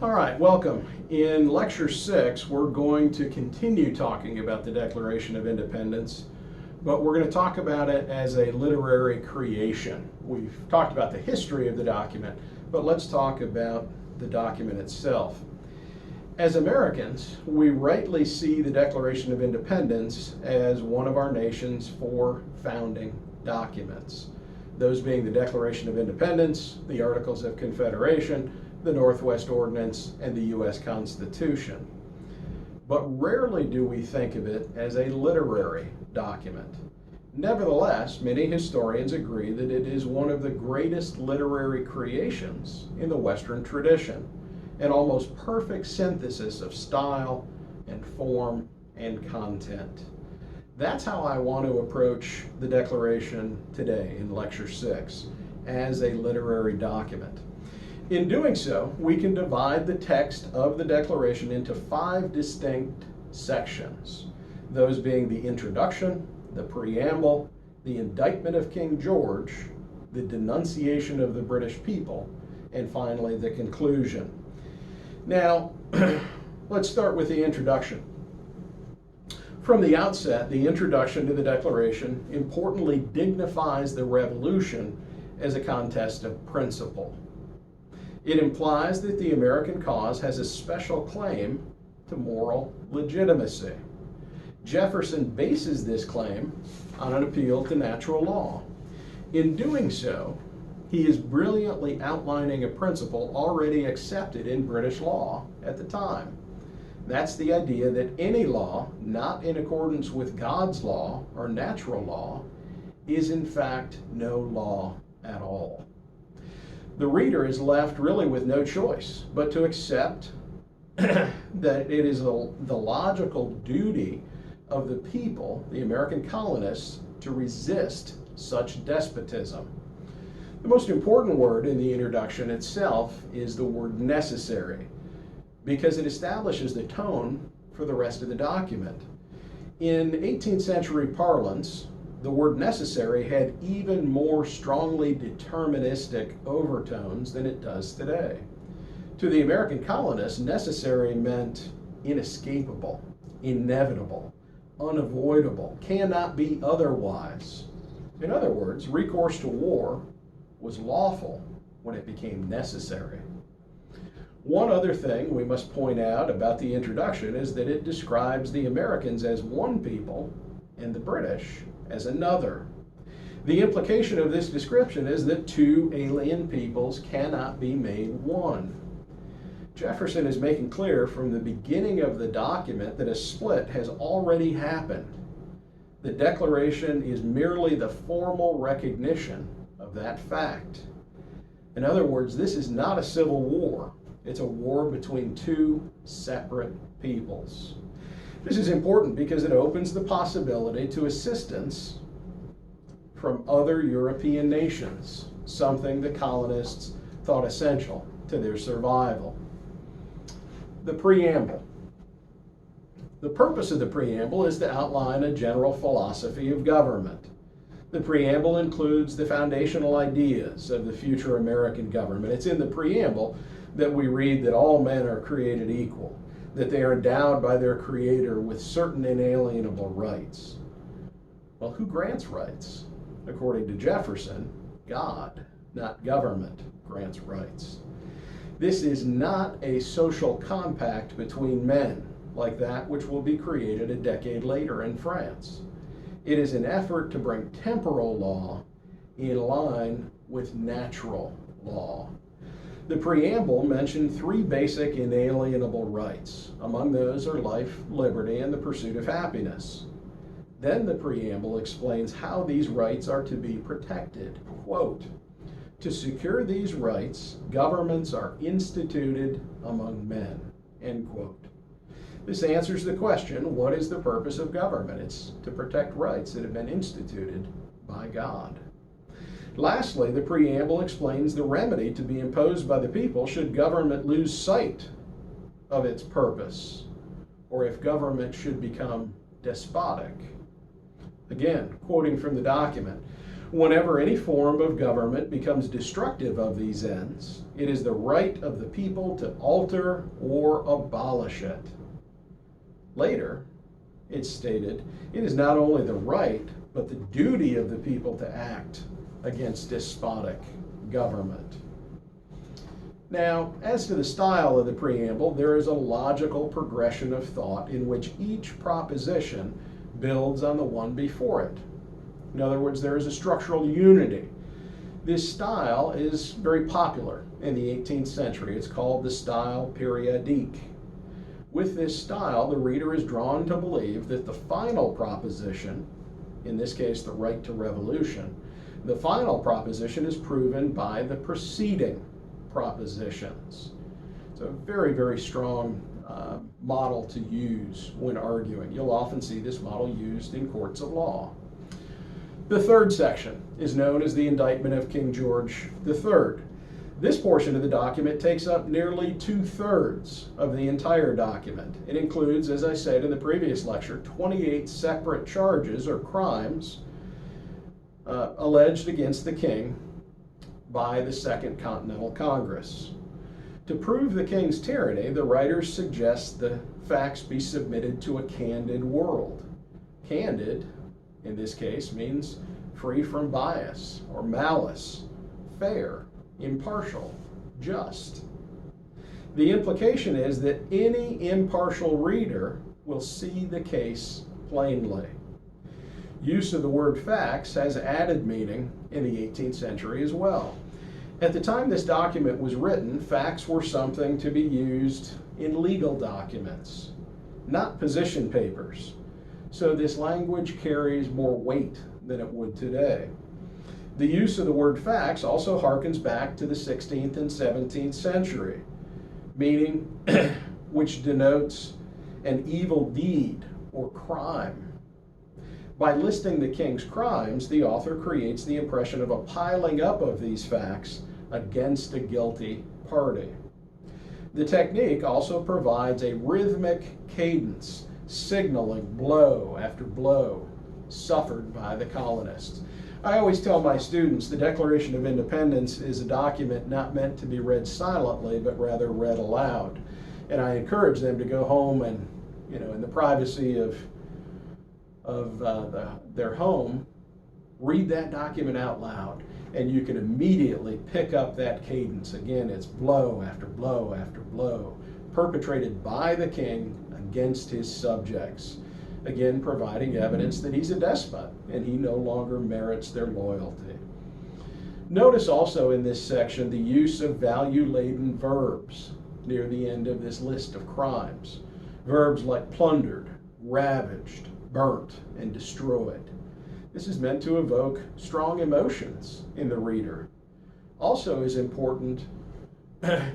All right, welcome. In Lecture 6, we're going to continue talking about the Declaration of Independence, but we're going to talk about it as a literary creation. We've talked about the history of the document, but let's talk about the document itself. As Americans, we rightly see the Declaration of Independence as one of our nation's four founding documents. Those being the Declaration of Independence, the Articles of Confederation, the Northwest Ordinance, and the U.S. Constitution. But rarely do we think of it as a literary document. Nevertheless, many historians agree that it is one of the greatest literary creations in the Western tradition, an almost perfect synthesis of style and form and content. That's how I want to approach the Declaration today in Lecture 6, as a literary document. In doing so, we can divide the text of the Declaration into 5 distinct sections, those being the introduction, the preamble, the indictment of King George, the denunciation of the British people, and finally the conclusion. Now, let's start with the introduction. From the outset, the introduction to the Declaration importantly dignifies the Revolution as a contest of principle. It implies that the American cause has a special claim to moral legitimacy. Jefferson bases this claim on an appeal to natural law. In doing so, he is brilliantly outlining a principle already accepted in British law at the time. That's the idea that any law not in accordance with God's law or natural law is in fact no law at all. The reader is left really with no choice but to accept that it is the logical duty of the people, the American colonists, to resist such despotism. The most important word in the introduction itself is the word necessary, because it establishes the tone for the rest of the document. In 18th century parlance, the word necessary had even more strongly deterministic overtones than it does today. To the American colonists, necessary meant inescapable, inevitable, unavoidable, cannot be otherwise. In other words, recourse to war was lawful when it became necessary. One other thing we must point out about the introduction is that it describes the Americans as one people and the British as another. The implication of this description is that two alien peoples cannot be made one. Jefferson is making clear from the beginning of the document that a split has already happened. The Declaration is merely the formal recognition of that fact. In other words, this is not a civil war. It's a war between two separate peoples. This is important because it opens the possibility to assistance from other European nations, something the colonists thought essential to their survival. The preamble. The purpose of the preamble is to outline a general philosophy of government. The preamble includes the foundational ideas of the future American government. It's in the preamble that we read that all men are created equal, that they are endowed by their Creator with certain inalienable rights. Well, who grants rights? According to Jefferson, God, not government, grants rights. This is not a social compact between men, like that which will be created a decade later in France. It is an effort to bring temporal law in line with natural law. The preamble mentioned 3 basic inalienable rights. Among those are life, liberty, and the pursuit of happiness. Then the preamble explains how these rights are to be protected. Quote, "To secure these rights, governments are instituted among men." End quote. This answers the question, what is the purpose of government? It's to protect rights that have been instituted by God. Lastly, the preamble explains the remedy to be imposed by the people should government lose sight of its purpose, or if government should become despotic. Again, quoting from the document, Whenever any form of government becomes destructive of these ends, it is the right of the people to alter or abolish it. Later, it's stated, it is not only the right, but the duty of the people to act against despotic government. Now, as to the style of the preamble, there is a logical progression of thought in which each proposition builds on the one before it. In other words, there is a structural unity. This style is very popular in the 18th century. It's called the style periodique. With this style, the reader is drawn to believe that the final proposition, in this case the right to revolution, the final proposition is proven by the preceding propositions. It's a very, very strong model to use when arguing. You'll often see this model used in courts of law. The third section is known as the Indictment of King George III. This portion of the document takes up nearly 2/3 of the entire document. It includes, as I said in the previous lecture, 28 separate charges or crimes alleged against the king by the Second Continental Congress. To prove the king's tyranny, the writers suggest the facts be submitted to a candid world. Candid, in this case, means free from bias or malice, fair, impartial, just. The implication is that any impartial reader will see the case plainly. Use of the word facts has added meaning in the 18th century as well. At the time this document was written, facts were something to be used in legal documents, not position papers. So this language carries more weight than it would today. The use of the word facts also harkens back to the 16th and 17th century, meaning which denotes an evil deed or crime. By listing the king's crimes, the author creates the impression of a piling up of these facts against a guilty party. The technique also provides a rhythmic cadence, signaling blow after blow suffered by the colonists. I always tell my students the Declaration of Independence is a document not meant to be read silently, but rather read aloud. And I encourage them to go home and, in the privacy of their home, read that document out loud, and you can immediately pick up that cadence. Again, it's blow after blow after blow, perpetrated by the king against his subjects. Again, providing evidence that he's a despot and he no longer merits their loyalty. Notice also in this section the use of value-laden verbs near the end of this list of crimes. Verbs like plundered, ravaged, burnt, and destroyed. This is meant to evoke strong emotions in the reader. Also as important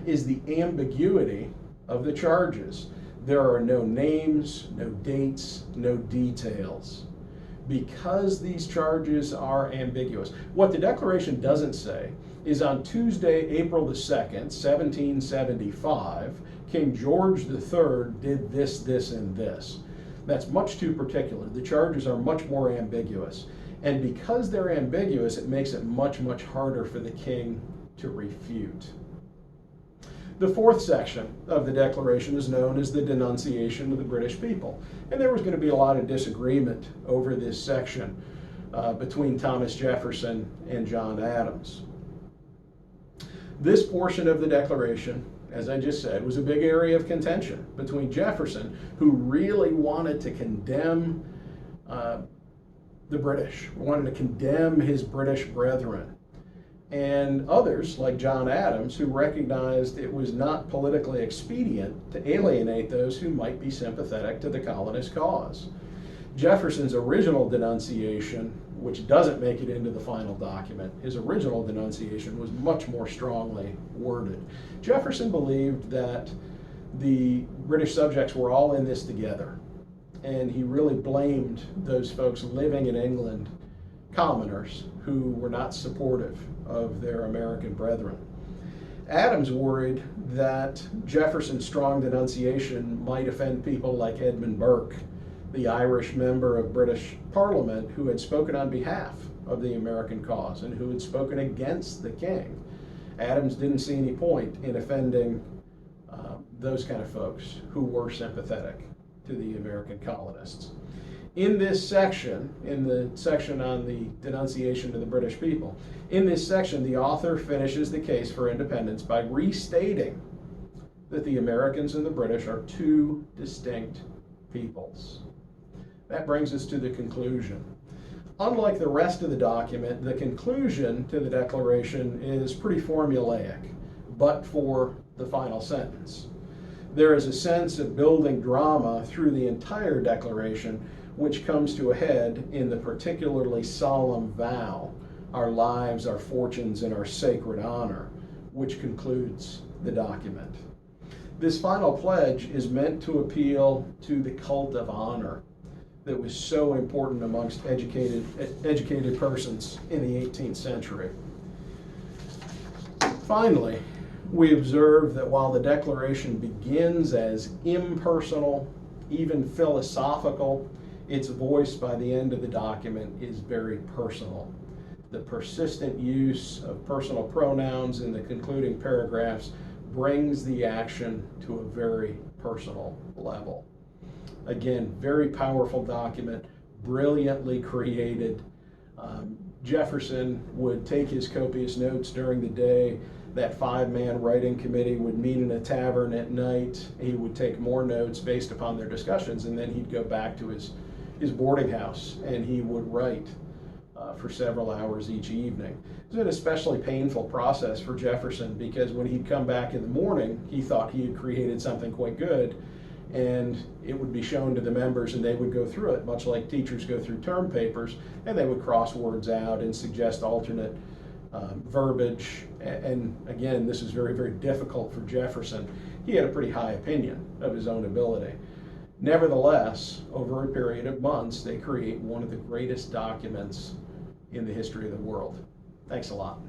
is the ambiguity of the charges. There are no names, no dates, no details, because these charges are ambiguous. What the Declaration doesn't say is on Tuesday, April the 2nd, 1775, King George III did this, this, and this. That's much too particular. The charges are much more ambiguous. And because they're ambiguous, it makes it much, much harder for the king to refute. The fourth section of the Declaration is known as the denunciation of the British people. And there was going to be a lot of disagreement over this section between Thomas Jefferson and John Adams. This portion of the Declaration, as I just said, was a big area of contention between Jefferson, who really wanted to condemn the British, wanted to condemn his British brethren, and others like John Adams, who recognized it was not politically expedient to alienate those who might be sympathetic to the colonist cause. Jefferson's original denunciation, which doesn't make it into the final document, his original denunciation was much more strongly worded. Jefferson believed that the British subjects were all in this together, and he really blamed those folks living in England, commoners, who were not supportive of their American brethren. Adams worried that Jefferson's strong denunciation might offend people like Edmund Burke, the Irish member of British Parliament who had spoken on behalf of the American cause and who had spoken against the king. Adams didn't see any point in offending those kind of folks who were sympathetic to the American colonists. In this section, in the section on the denunciation to the British people, in this section, the author finishes the case for independence by restating that the Americans and the British are two distinct peoples. That brings us to the conclusion. Unlike the rest of the document, the conclusion to the Declaration is pretty formulaic, but for the final sentence. There is a sense of building drama through the entire Declaration, which comes to a head in the particularly solemn vow, "Our lives, our fortunes, and our sacred honor," which concludes the document. This final pledge is meant to appeal to the cult of honor that was so important amongst educated persons in the 18th century. Finally, we observe that while the Declaration begins as impersonal, even philosophical, its voice by the end of the document is very personal. The persistent use of personal pronouns in the concluding paragraphs brings the action to a very personal level. Again, very powerful document, brilliantly created. Jefferson would take his copious notes during the day. That five-man writing committee would meet in a tavern at night. He would take more notes based upon their discussions, and then he'd go back to his boarding house and he would write for several hours each evening. It was an especially painful process for Jefferson because when he'd come back in the morning, he thought he had created something quite good, and it would be shown to the members and they would go through it, much like teachers go through term papers, and they would cross words out and suggest alternate verbiage. And again, this is very, very difficult for Jefferson. He had a pretty high opinion of his own ability. Nevertheless, over a period of months, they create one of the greatest documents in the history of the world. Thanks a lot.